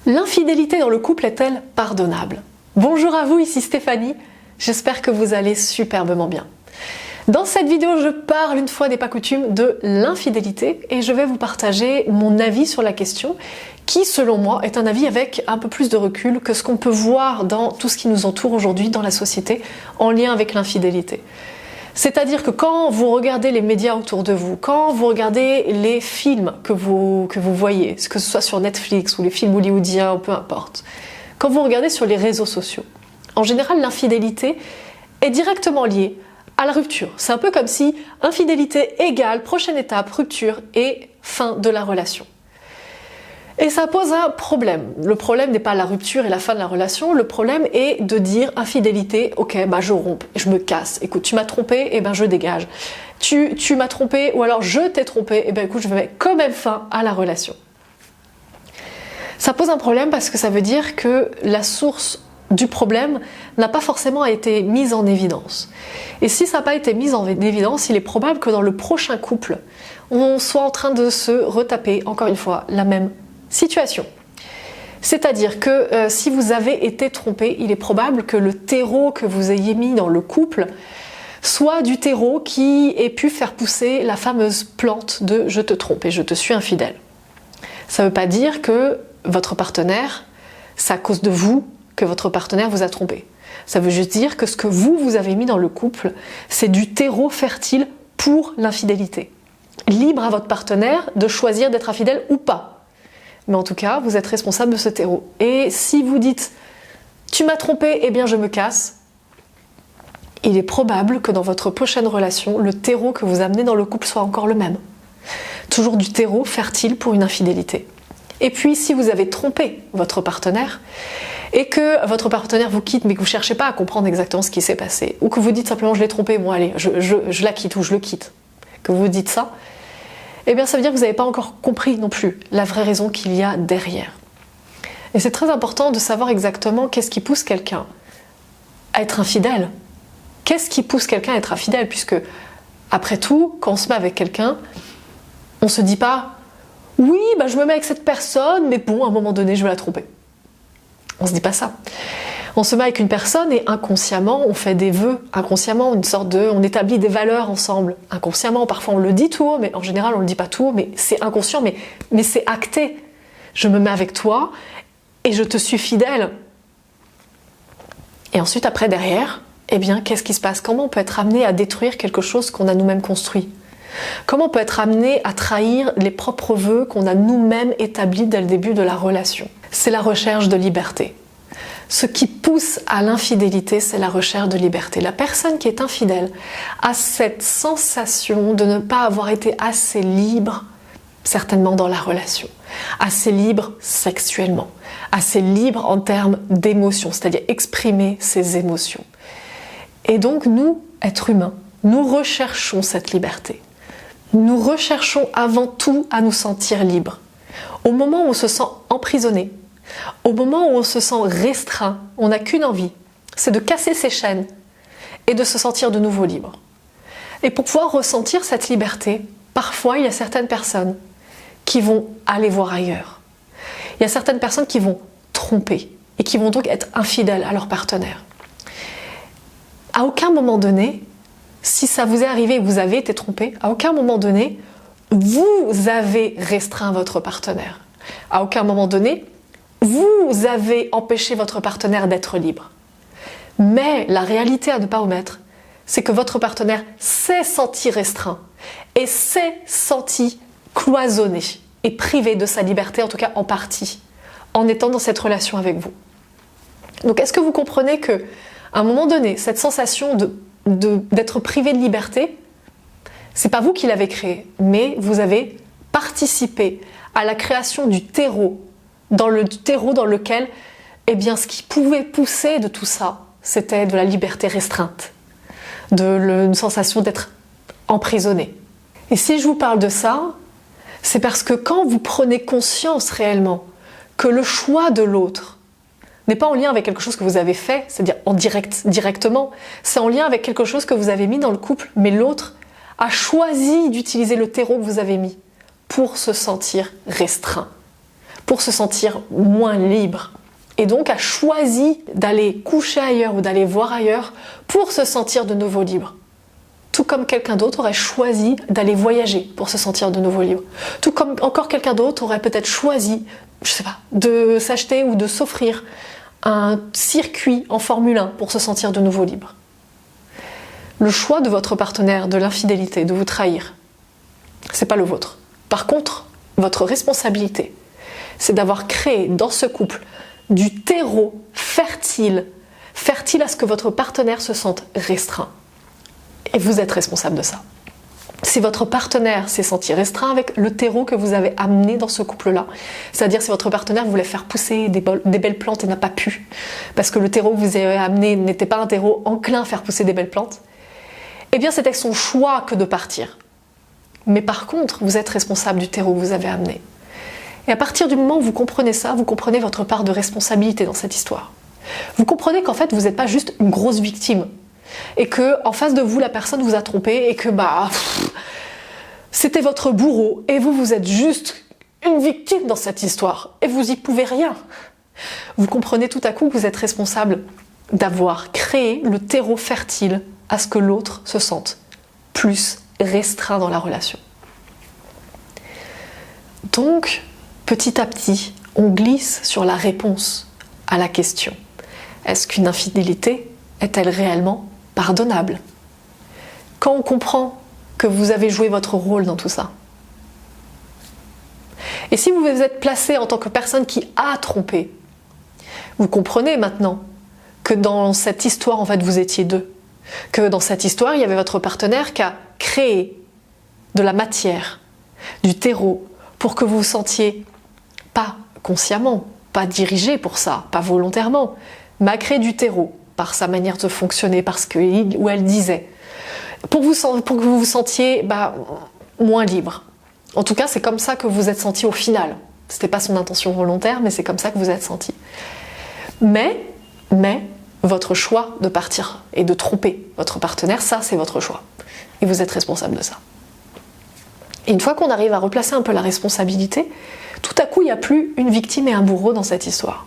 L'infidélité dans le couple est-elle pardonnable? Bonjour à vous, ici Stéphanie, j'espère que vous allez superbement bien. Dans cette vidéo, je parle une fois n'est pas coutume de l'infidélité et je vais vous partager mon avis sur la question qui, selon moi, est un avis avec un peu plus de recul que ce qu'on peut voir dans tout ce qui nous entoure aujourd'hui dans la société en lien avec l'infidélité. C'est-à-dire que quand vous regardez les médias autour de vous, quand vous regardez les films que vous voyez, que ce soit sur Netflix ou les films hollywoodiens ou peu importe, quand vous regardez sur les réseaux sociaux, en général l'infidélité est directement liée à la rupture. C'est un peu comme si infidélité égale prochaine étape, rupture et fin de la relation. Et ça pose un problème. Le problème n'est pas la rupture et la fin de la relation, le problème est de dire infidélité, ok, bah je romps, je me casse. Écoute, tu m'as trompé, et ben je dégage. Tu m'as trompé, ou alors je t'ai trompé, et ben écoute, je mets quand même fin à la relation. Ça pose un problème parce que ça veut dire que la source du problème n'a pas forcément été mise en évidence. Et si ça n'a pas été mis en évidence, il est probable que dans le prochain couple, on soit en train de se retaper, encore une fois, la même situation. C'est-à-dire que si vous avez été trompé, il est probable que le terreau que vous ayez mis dans le couple soit du terreau qui ait pu faire pousser la fameuse plante de « je te trompe et je te suis infidèle ». Ça ne veut pas dire que votre partenaire, c'est à cause de vous que votre partenaire vous a trompé. Ça veut juste dire que ce que vous avez mis dans le couple, c'est du terreau fertile pour l'infidélité. Libre à votre partenaire de choisir d'être infidèle ou pas. Mais en tout cas, vous êtes responsable de ce terreau. Et si vous dites « tu m'as trompé, eh bien je me casse », il est probable que dans votre prochaine relation, le terreau que vous amenez dans le couple soit encore le même. Toujours du terreau fertile pour une infidélité. Et puis, si vous avez trompé votre partenaire, et que votre partenaire vous quitte, mais que vous ne cherchez pas à comprendre exactement ce qui s'est passé, ou que vous dites simplement « je l'ai trompé, bon allez, je la quitte » ou « je le quitte », que vous dites ça, eh bien ça veut dire que vous n'avez pas encore compris non plus la vraie raison qu'il y a derrière. Et c'est très important de savoir exactement qu'est-ce qui pousse quelqu'un à être infidèle. Qu'est-ce qui pousse quelqu'un à être infidèle? Puisque, après tout, quand on se met avec quelqu'un, on ne se dit pas « oui, bah, je me mets avec cette personne, mais bon, à un moment donné, je vais la tromper ». On ne se dit pas ça. On se met avec une personne et inconsciemment, on fait des vœux, inconsciemment, on établit des valeurs ensemble. Inconsciemment, parfois on le dit tout haut, mais en général on ne le dit pas tout haut, mais c'est inconscient, mais c'est acté. Je me mets avec toi et je te suis fidèle. Et ensuite, après, derrière, eh bien, qu'est-ce qui se passe? Comment on peut être amené à détruire quelque chose qu'on a nous-mêmes construit? Comment on peut être amené à trahir les propres vœux qu'on a nous-mêmes établis dès le début de la relation? C'est la recherche de liberté. Ce qui pousse à l'infidélité, c'est la recherche de liberté. La personne qui est infidèle a cette sensation de ne pas avoir été assez libre, certainement dans la relation, assez libre sexuellement, assez libre en termes d'émotions, c'est-à-dire exprimer ses émotions. Et donc nous, êtres humains, nous recherchons cette liberté. Nous recherchons avant tout à nous sentir libres. Au moment où on se sent emprisonné, au moment où on se sent restreint, on n'a qu'une envie, c'est de casser ses chaînes et de se sentir de nouveau libre. Et pour pouvoir ressentir cette liberté, parfois il y a certaines personnes qui vont aller voir ailleurs. Il y a certaines personnes qui vont tromper et qui vont donc être infidèles à leur partenaire. À aucun moment donné, si ça vous est arrivé et que vous avez été trompé, à aucun moment donné, vous avez restreint votre partenaire. À aucun moment donné, vous avez empêché votre partenaire d'être libre. Mais la réalité à ne pas omettre, c'est que votre partenaire s'est senti restreint et s'est senti cloisonné et privé de sa liberté, en tout cas en partie, en étant dans cette relation avec vous. Donc est-ce que vous comprenez qu'à un moment donné, cette sensation d'être privé de liberté, c'est pas vous qui l'avez créée, mais vous avez participé à la création du terreau dans lequel, eh bien, ce qui pouvait pousser de tout ça, c'était de la liberté restreinte, une sensation d'être emprisonné. Et si je vous parle de ça, c'est parce que quand vous prenez conscience réellement que le choix de l'autre n'est pas en lien avec quelque chose que vous avez fait, c'est-à-dire directement, c'est en lien avec quelque chose que vous avez mis dans le couple, mais l'autre a choisi d'utiliser le terreau que vous avez mis pour se sentir restreint, pour se sentir moins libre. Et donc a choisi d'aller coucher ailleurs ou d'aller voir ailleurs pour se sentir de nouveau libre. Tout comme quelqu'un d'autre aurait choisi d'aller voyager pour se sentir de nouveau libre. Tout comme encore quelqu'un d'autre aurait peut-être choisi, je sais pas, de s'acheter ou de s'offrir un circuit en Formule 1 pour se sentir de nouveau libre. Le choix de votre partenaire, de l'infidélité, de vous trahir, c'est pas le vôtre. Par contre, votre responsabilité, c'est d'avoir créé dans ce couple du terreau fertile à ce que votre partenaire se sente restreint. Et vous êtes responsable de ça. Si votre partenaire s'est senti restreint avec le terreau que vous avez amené dans ce couple-là, c'est-à-dire si votre partenaire voulait faire pousser des belles plantes et n'a pas pu, parce que le terreau que vous avez amené n'était pas un terreau enclin à faire pousser des belles plantes, eh bien c'était son choix que de partir. Mais par contre, vous êtes responsable du terreau que vous avez amené. Et à partir du moment où vous comprenez ça, vous comprenez votre part de responsabilité dans cette histoire. Vous comprenez qu'en fait, vous n'êtes pas juste une grosse victime. Et que en face de vous, la personne vous a trompé et que c'était votre bourreau et vous êtes juste une victime dans cette histoire et vous y pouvez rien. Vous comprenez tout à coup que vous êtes responsable d'avoir créé le terreau fertile à ce que l'autre se sente plus restreint dans la relation. Donc, petit à petit, on glisse sur la réponse à la question. Est-ce qu'une infidélité est-elle réellement pardonnable? Quand on comprend que vous avez joué votre rôle dans tout ça. Et si vous vous êtes placé en tant que personne qui a trompé, vous comprenez maintenant que dans cette histoire, en fait, vous étiez deux. Que dans cette histoire, il y avait votre partenaire qui a créé de la matière, du terreau, pour que vous vous sentiez pas consciemment, pas dirigé pour ça, pas volontairement, mais a créé du terreau par sa manière de fonctionner, parce qu'il ou elle disait, pour que vous vous sentiez moins libre. En tout cas, c'est comme ça que vous vous êtes senti au final. C'était pas son intention volontaire, mais c'est comme ça que vous êtes senti. Mais, votre choix de partir et de tromper votre partenaire, ça, c'est votre choix. Et vous êtes responsable de ça. Et une fois qu'on arrive à replacer un peu la responsabilité, tout à coup, il n'y a plus une victime et un bourreau dans cette histoire.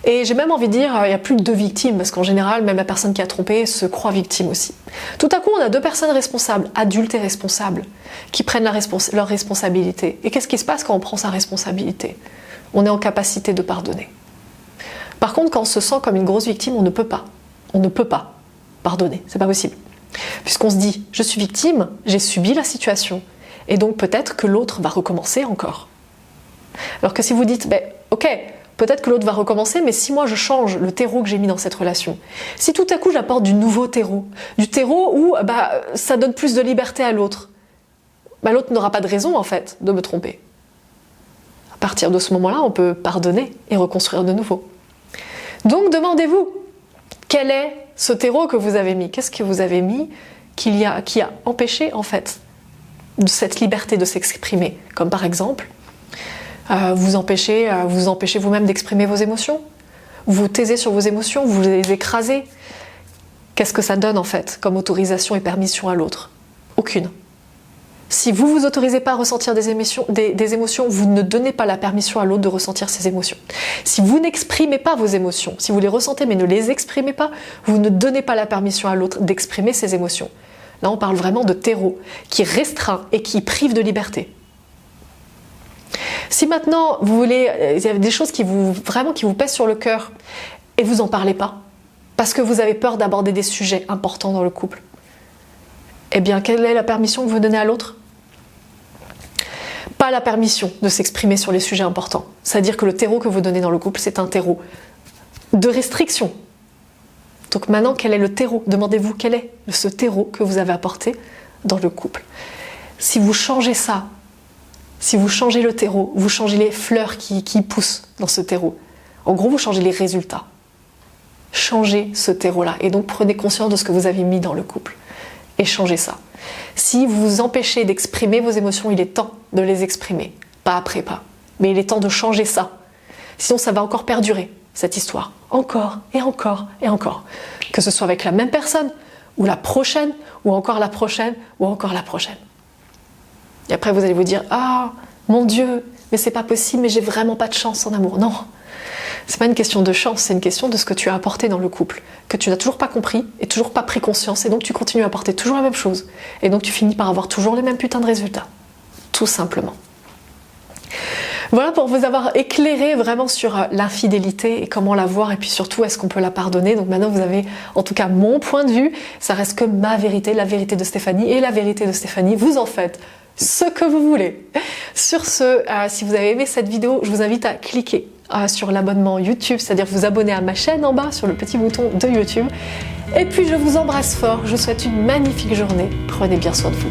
Et j'ai même envie de dire, il n'y a plus de deux victimes, parce qu'en général, même la personne qui a trompé se croit victime aussi. Tout à coup, on a deux personnes responsables, adultes et responsables, qui prennent leur responsabilité. Et qu'est-ce qui se passe quand on prend sa responsabilité? On est en capacité de pardonner. Par contre, quand on se sent comme une grosse victime, on ne peut pas. On ne peut pas pardonner, c'est pas possible. Puisqu'on se dit, je suis victime, j'ai subi la situation, et donc peut-être que l'autre va recommencer encore. Alors que si vous dites, ok, peut-être que l'autre va recommencer, mais si moi je change le terreau que j'ai mis dans cette relation, si tout à coup j'apporte du nouveau terreau, du terreau où ça donne plus de liberté à l'autre, l'autre n'aura pas de raison en fait de me tromper. À partir de ce moment-là, on peut pardonner et reconstruire de nouveau. Donc demandez-vous, quel est ce terreau que vous avez mis? Qu'est-ce que vous avez mis qui a empêché en fait de cette liberté de s'exprimer? Comme par exemple, vous empêchez vous-même d'exprimer vos émotions, vous taisez sur vos émotions, vous les écrasez. Qu'est-ce que ça donne en fait comme autorisation et permission à l'autre? Aucune. Si vous vous autorisez pas à ressentir des émotions, vous ne donnez pas la permission à l'autre de ressentir ses émotions. Si vous n'exprimez pas vos émotions, si vous les ressentez mais ne les exprimez pas, vous ne donnez pas la permission à l'autre d'exprimer ses émotions. Là, on parle vraiment de terreau qui restreint et qui prive de liberté. Si maintenant il y a des choses qui vous pèsent sur le cœur et vous en parlez pas, parce que vous avez peur d'aborder des sujets importants dans le couple, eh bien, quelle est la permission que vous donnez à l'autre? Pas la permission de s'exprimer sur les sujets importants. C'est-à-dire que le terreau que vous donnez dans le couple, c'est un terreau de restriction. Donc maintenant, quel est le terreau? Demandez-vous quel est ce terreau que vous avez apporté dans le couple. Si vous changez ça, si vous changez le terreau, vous changez les fleurs qui poussent dans ce terreau. En gros, vous changez les résultats. Changez ce terreau-là et donc prenez conscience de ce que vous avez mis dans le couple. Et changez ça. Si vous vous empêchez d'exprimer vos émotions, il est temps de les exprimer. Pas après pas. Mais il est temps de changer ça. Sinon, ça va encore perdurer, cette histoire. Encore, et encore, et encore. Que ce soit avec la même personne, ou la prochaine, ou encore la prochaine, ou encore la prochaine. Et après, vous allez vous dire, ah, mon Dieu, mais c'est pas possible, mais j'ai vraiment pas de chance en amour. Non, c'est pas une question de chance, c'est une question de ce que tu as apporté dans le couple, que tu n'as toujours pas compris et toujours pas pris conscience, et donc tu continues à apporter toujours la même chose, et donc tu finis par avoir toujours les mêmes putains de résultats, tout simplement. Voilà pour vous avoir éclairé vraiment sur l'infidélité et comment la voir, et puis surtout est-ce qu'on peut la pardonner. Donc maintenant vous avez en tout cas mon point de vue, ça reste que ma vérité, la vérité de Stéphanie, et la vérité de Stéphanie, vous en faites ce que vous voulez. Sur ce, si vous avez aimé cette vidéo, je vous invite à cliquer sur l'abonnement YouTube, c'est-à-dire vous abonner à ma chaîne en bas sur le petit bouton de YouTube. Et puis je vous embrasse fort, je vous souhaite une magnifique journée, prenez bien soin de vous.